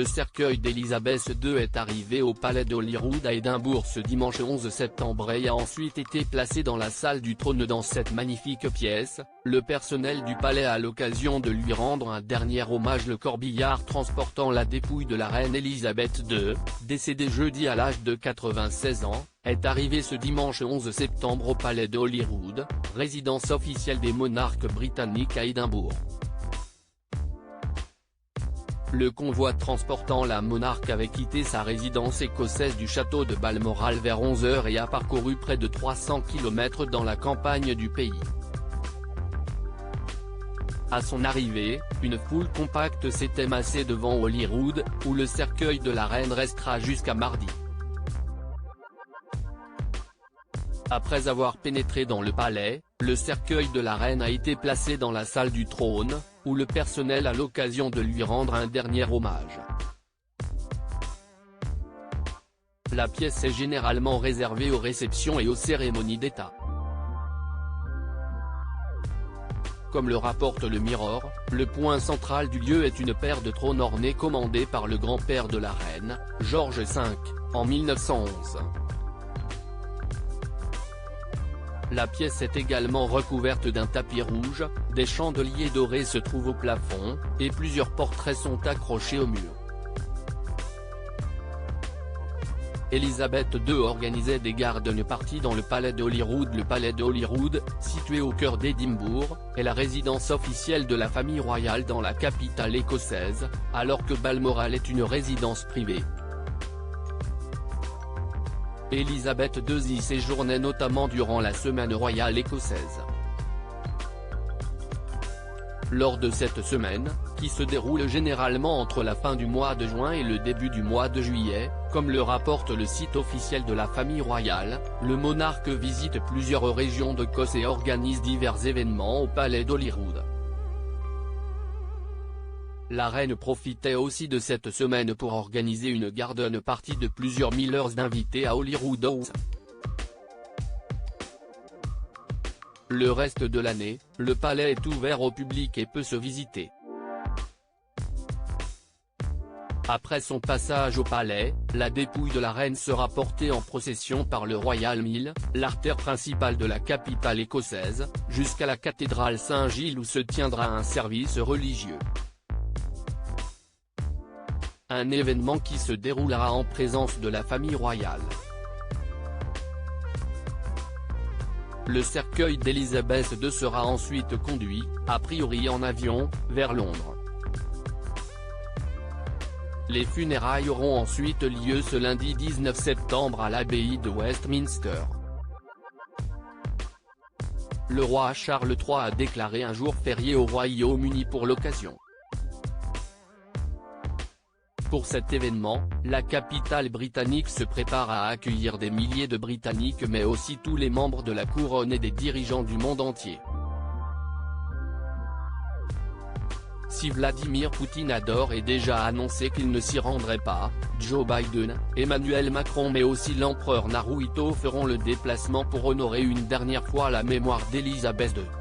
Le cercueil d'Élisabeth II est arrivé au palais d'Holyrood à Édimbourg ce dimanche 11 septembre et a ensuite été placé dans la salle du trône. Dans cette magnifique pièce, le personnel du palais a l'occasion de lui rendre un dernier hommage. Le corbillard transportant la dépouille de la reine Élisabeth II, décédée jeudi à l'âge de 96 ans, est arrivé ce dimanche 11 septembre au palais d'Holyrood, résidence officielle des monarques britanniques à Édimbourg. Le convoi transportant la monarque avait quitté sa résidence écossaise du château de Balmoral vers 11 h et a parcouru près de 300 km dans la campagne du pays. À son arrivée, une foule compacte s'était massée devant Holyrood, où le cercueil de la reine restera jusqu'à mardi. Après avoir pénétré dans le palais, le cercueil de la reine a été placé dans la salle du trône, où le personnel a l'occasion de lui rendre un dernier hommage. La pièce est généralement réservée aux réceptions et aux cérémonies d'État. Comme le rapporte le Mirror, le point central du lieu est une paire de trônes ornés commandés par le grand-père de la reine, George V, en 1911. La pièce est également recouverte d'un tapis rouge, des chandeliers dorés se trouvent au plafond, et plusieurs portraits sont accrochés au mur. Élisabeth II organisait des garden parties dans le palais d'Holyrood. Le palais d'Holyrood, situé au cœur d'Édimbourg, est la résidence officielle de la famille royale dans la capitale écossaise, alors que Balmoral est une résidence privée. Élisabeth II y séjournait notamment durant la semaine royale écossaise. Lors de cette semaine, qui se déroule généralement entre la fin du mois de juin et le début du mois de juillet, comme le rapporte le site officiel de la famille royale, le monarque visite plusieurs régions d'Écosse et organise divers événements au palais d'Holyrood. La reine profitait aussi de cette semaine pour organiser une garden party de plusieurs milliers d'invités à Holyrood House. Le reste de l'année, le palais est ouvert au public et peut se visiter. Après son passage au palais, la dépouille de la reine sera portée en procession par le Royal Mile, l'artère principale de la capitale écossaise, jusqu'à la cathédrale Saint-Gilles où se tiendra un service religieux. Un événement qui se déroulera en présence de la famille royale. Le cercueil d'Élisabeth II sera ensuite conduit, a priori en avion, vers Londres. Les funérailles auront ensuite lieu ce lundi 19 septembre à l'abbaye de Westminster. Le roi Charles III a déclaré un jour férié au Royaume-Uni pour l'occasion. Pour cet événement, la capitale britannique se prépare à accueillir des milliers de Britanniques mais aussi tous les membres de la couronne et des dirigeants du monde entier. Si Vladimir Poutine a d'ores et déjà annoncé qu'il ne s'y rendrait pas, Joe Biden, Emmanuel Macron mais aussi l'empereur Naruhito feront le déplacement pour honorer une dernière fois la mémoire d'Élisabeth II.